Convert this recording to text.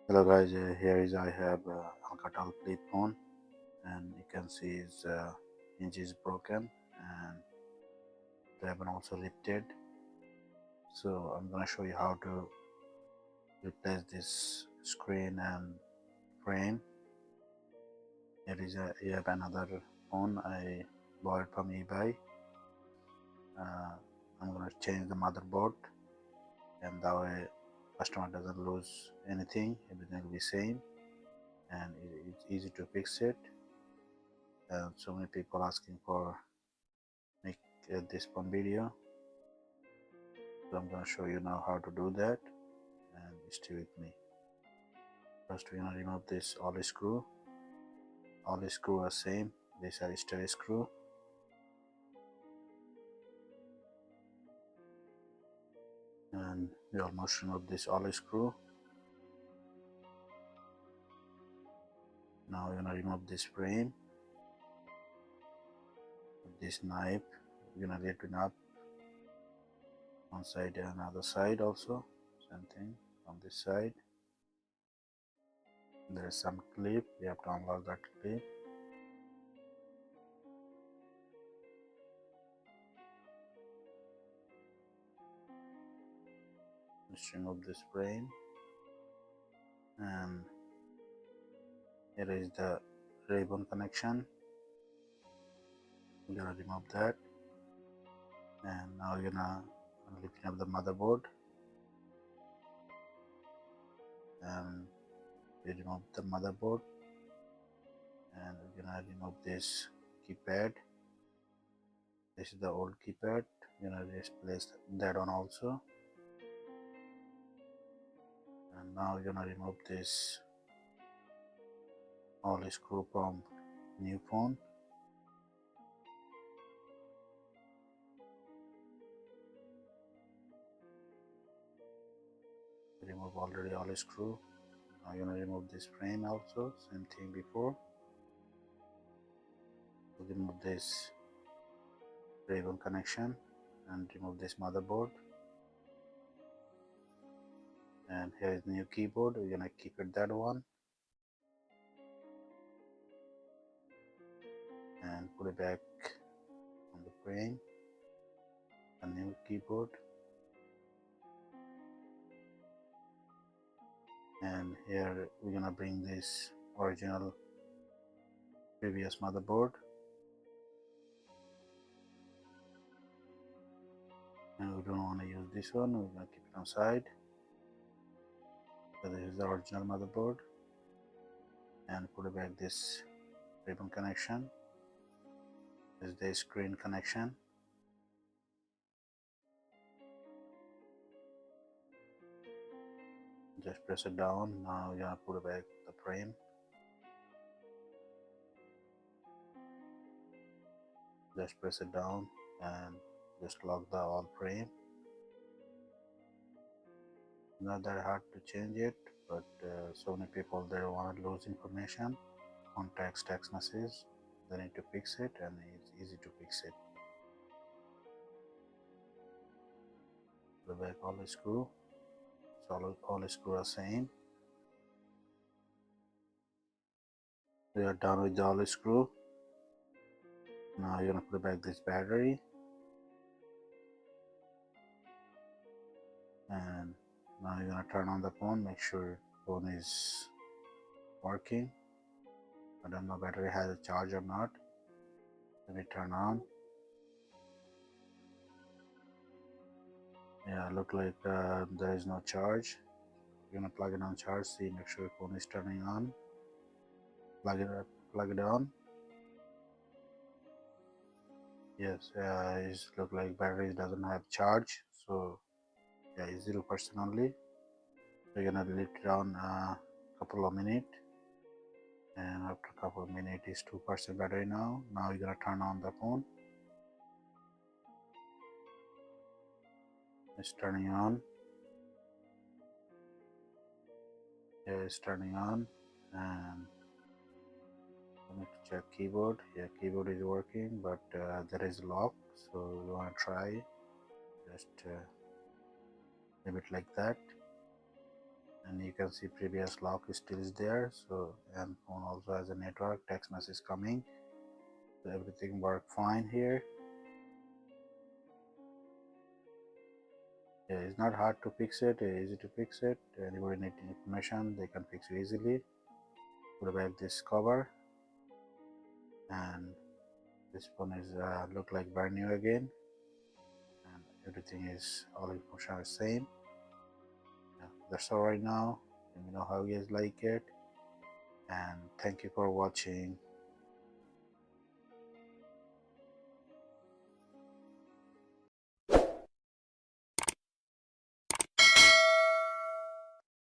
Hello guys, here is I have Alcatal phone, and you can see its hinge is broken and the ribbon also lifted. So I'm gonna show you how to replace this screen and frame. You have another phone I bought from eBay. Uh, I'm gonna change the motherboard, and that way customer doesn't lose anything. Everything will be same, and it's easy to fix it. And so many people asking for make this one video, so I'm going to show you now how to do that, and stay with me. First we're going to remove this all the screw are same. These are steady screw, and we almost remove this all screw. Now we're going to remove this frame with this knife. We're going to lift it up one side and another side also, same thing on this side. There is some clip, we have to unlock that clip. Let's remove this frame, and here is the ribbon connection. We're gonna remove that, and now we're gonna lift up the motherboard, and we remove the motherboard, and we're gonna remove this keypad. This is the old keypad. We're gonna replace that one also, and now we're gonna remove this all screw from new phone. Remove already all screw. Now you're gonna remove this frame also, same thing before. Remove this ribbon connection and remove this motherboard. And here is new keyboard. We're gonna keep it that one and put it back on the frame. A new keyboard, and here we're gonna bring this original previous motherboard, and we don't want to use this one. We're gonna keep it on side. So this is the original motherboard, and put it back this ribbon connection. This is the screen connection. Just press it down. Now we're gonna put it back the frame. Just press it down and just lock the all frame. Not that hard to change it, but so many people they want to lose information on text message. They need to fix it, and it's easy to fix it. Put back all the screw. So all the screw are same. We are done with all the screw. Now you're gonna put back this battery, and now you're gonna turn on the phone. Make sure phone is working. I don't know battery has a charge or not. Let me turn on. Yeah, look like there is no charge. You're gonna plug it on charge. See, make sure phone is turning on. Plug it up, plug it on. Yes, it look like battery doesn't have charge, so yeah, it's 0% only. We're gonna leave it on a couple of minutes, and after a couple of minutes it's 2% battery now. Now you're gonna turn on the phone. It's turning on. Yeah, it's turning on, and I need to check keyboard. Yeah, keyboard is working, but there is lock, so you wanna try just leave it like that, and you can see previous lock still is there. So, and phone also has a network, text message coming, so everything worked fine here. Yeah, it's not hard to fix it, easy to fix it. Anybody need information, they can fix it easily. Put back this cover, and this phone is look like brand new again, and everything is, all information is same. Yeah, that's all right now. Let me know how you guys like it, and thank you for watching.